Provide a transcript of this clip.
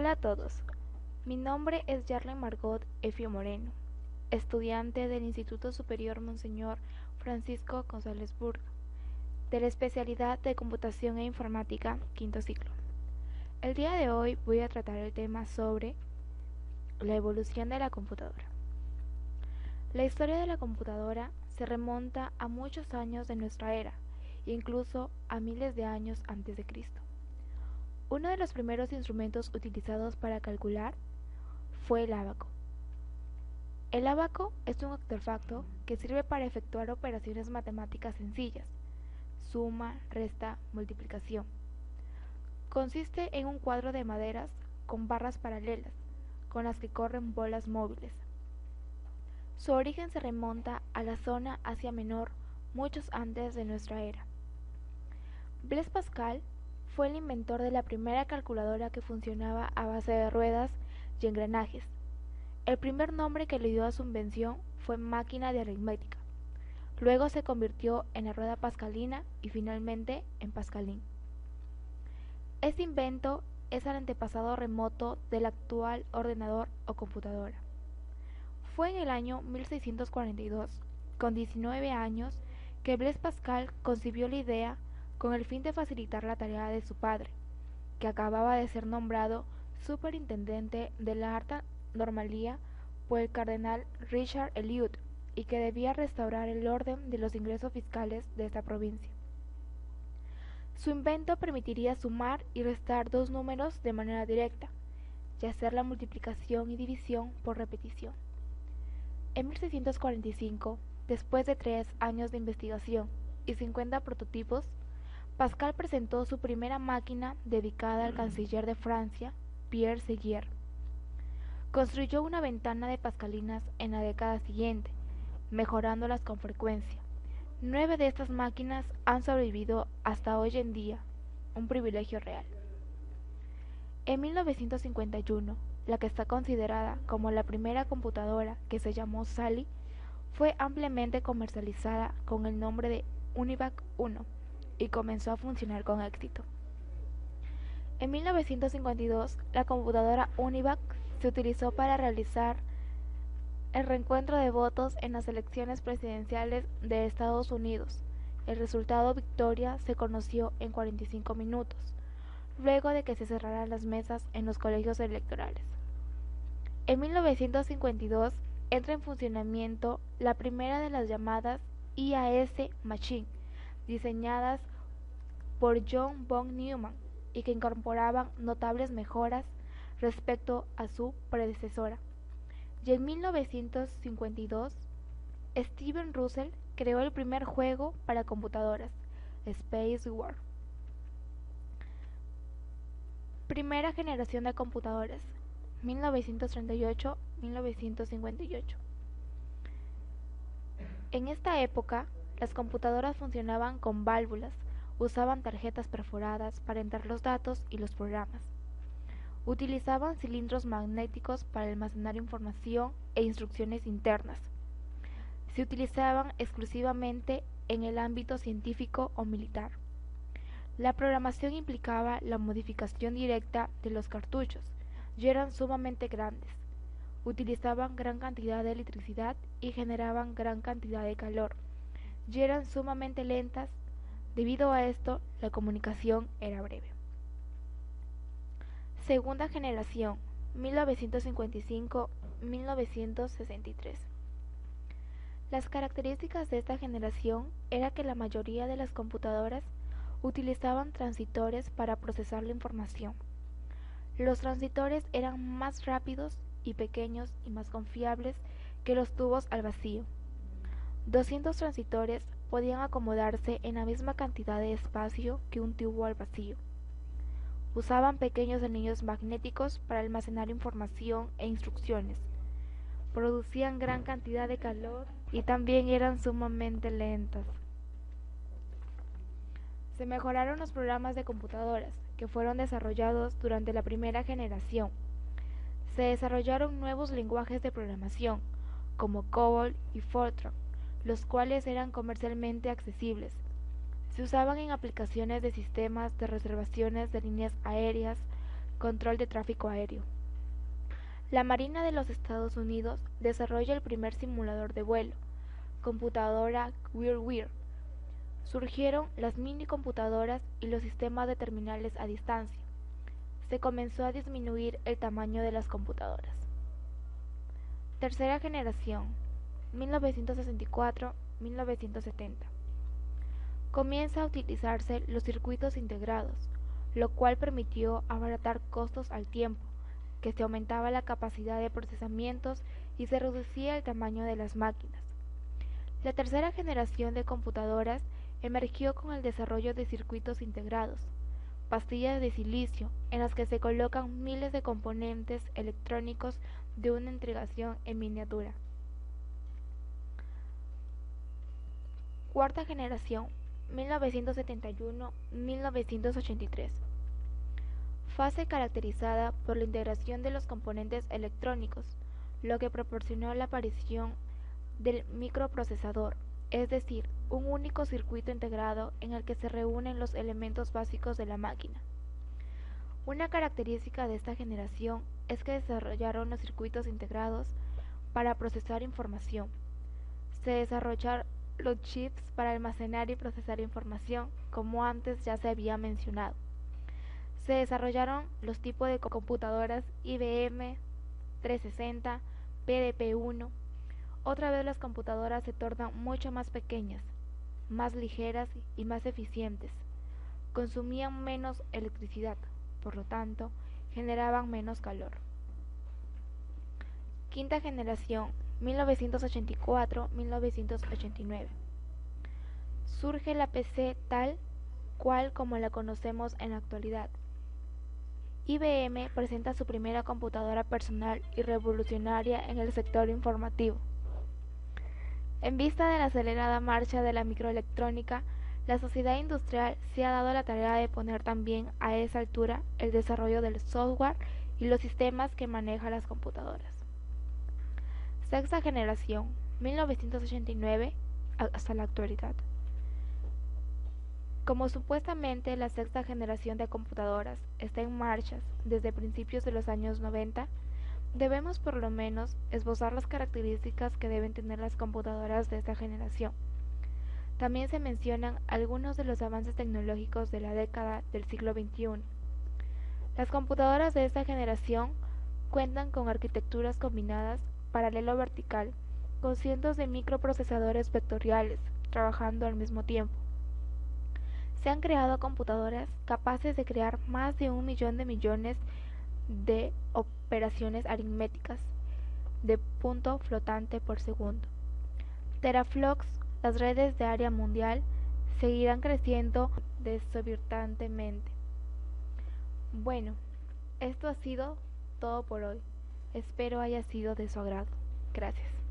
Hola a todos, mi nombre es Yarlen Margot Efio Moreno, estudiante del Instituto Superior Monseñor Francisco González Burga, de la especialidad de Computación e Informática, quinto ciclo. El día de hoy voy a tratar el tema sobre la evolución de la computadora. La historia de la computadora se remonta a muchos años de nuestra era, incluso a miles de años antes de Cristo. Uno de los primeros instrumentos utilizados para calcular fue el ábaco. El ábaco es un artefacto que sirve para efectuar operaciones matemáticas sencillas: suma, resta, multiplicación. Consiste en un cuadro de maderas con barras paralelas, con las que corren bolas móviles. Su origen se remonta a la zona Asia Menor muchos antes de nuestra era. Blaise Pascal fue el inventor de la primera calculadora que funcionaba a base de ruedas y engranajes. El primer nombre que le dio a su invención fue máquina de aritmética. Luego se convirtió en la rueda pascalina y finalmente en Pascalín. Este invento es el antepasado remoto del actual ordenador o computadora. Fue en el año 1642, con 19 años, que Blaise Pascal concibió la idea con el fin de facilitar la tarea de su padre, que acababa de ser nombrado superintendente de la Alta Normalía por el cardenal Richard Elliot y que debía restaurar el orden de los ingresos fiscales de esta provincia. Su invento permitiría sumar y restar dos números de manera directa y hacer la multiplicación y división por repetición. En 1645, después de 3 años de investigación y 50 prototipos, Pascal presentó su primera máquina dedicada al canciller de Francia, Pierre Séguier. Construyó una ventana de pascalinas en la década siguiente, mejorándolas con frecuencia. 9 de estas máquinas han sobrevivido hasta hoy en día, un privilegio real. En 1951, la que está considerada como la primera computadora, que se llamó Sally, fue ampliamente comercializada con el nombre de UNIVAC 1 y comenzó a funcionar con éxito. En 1952, la computadora UNIVAC se utilizó para realizar el recuento de votos en las elecciones presidenciales de Estados Unidos. El resultado victoria se conoció en 45 minutos, luego de que se cerraran las mesas en los colegios electorales. En 1952 entra en funcionamiento la primera de las llamadas IAS Machine, diseñadas por John von Neumann y que incorporaban notables mejoras respecto a su predecesora. Y en 1952, Steven Russell creó el primer juego para computadoras, Space War. Primera generación de computadoras, 1938-1958. En esta época, las computadoras funcionaban con válvulas, usaban tarjetas perforadas para entrar los datos y los programas. Utilizaban cilindros magnéticos para almacenar información e instrucciones internas. Se utilizaban exclusivamente en el ámbito científico o militar. La programación implicaba la modificación directa de los cartuchos y eran sumamente grandes. Utilizaban gran cantidad de electricidad y generaban gran cantidad de calor, y eran sumamente lentas. Debido a esto, la comunicación era breve. Segunda generación, 1955-1963. Las características de esta generación era que la mayoría de las computadoras utilizaban transistores para procesar la información. Los transistores eran más rápidos y pequeños y más confiables que los tubos al vacío. 200 transistores podían acomodarse en la misma cantidad de espacio que un tubo al vacío. Usaban pequeños anillos magnéticos para almacenar información e instrucciones. Producían gran cantidad de calor y también eran sumamente lentas. Se mejoraron los programas de computadoras que fueron desarrollados durante la primera generación. Se desarrollaron nuevos lenguajes de programación, como COBOL y Fortran, los cuales eran comercialmente accesibles. Se usaban en aplicaciones de sistemas de reservaciones de líneas aéreas control de tráfico aéreo. La Marina de los Estados Unidos desarrolla el primer simulador de vuelo, computadora WirWir. Surgieron las minicomputadoras y los sistemas de terminales a distancia. Se comenzó a disminuir el tamaño de las computadoras. Tercera generación, 1964-1970. Comienza a utilizarse los circuitos integrados, lo cual permitió abaratar costos al tiempo, que se aumentaba la capacidad de procesamientos y se reducía el tamaño de las máquinas. La tercera generación de computadoras emergió con el desarrollo de circuitos integrados, pastillas de silicio en las que se colocan miles de componentes electrónicos de una integración en miniatura. Cuarta generación, 1971-1983. Fase caracterizada por la integración de los componentes electrónicos, lo que proporcionó la aparición del microprocesador, es decir, un único circuito integrado en el que se reúnen los elementos básicos de la máquina. Una característica de esta generación es que desarrollaron los circuitos integrados para procesar información. Se desarrollaron los chips para almacenar y procesar información, como antes ya se había mencionado. Se desarrollaron los tipos de computadoras IBM 360, PDP-1. Otra vez las computadoras se tornan mucho más pequeñas, más ligeras y más eficientes. Consumían menos electricidad, por lo tanto, generaban menos calor. Quinta generación, 1984-1989. Surge la PC tal cual como la conocemos en la actualidad. IBM presenta su primera computadora personal y revolucionaria en el sector informativo. En vista de la acelerada marcha de la microelectrónica, la sociedad industrial se ha dado la tarea de poner también a esa altura el desarrollo del software y los sistemas que manejan las computadoras. Sexta generación, 1989 hasta la actualidad. Como supuestamente la sexta generación de computadoras está en marcha desde principios de los años 90, debemos por lo menos esbozar las características que deben tener las computadoras de esta generación. También se mencionan algunos de los avances tecnológicos de la década del siglo XXI. Las computadoras de esta generación cuentan con arquitecturas combinadas paralelo vertical, con cientos de microprocesadores vectoriales trabajando al mismo tiempo. Se han creado computadoras capaces de crear más de 1 millón de millones de operaciones aritméticas de punto flotante por segundo. Teraflops, las redes de área mundial, seguirán creciendo desorbitantemente. Bueno, esto ha sido todo por hoy. Espero haya sido de su agrado. Gracias.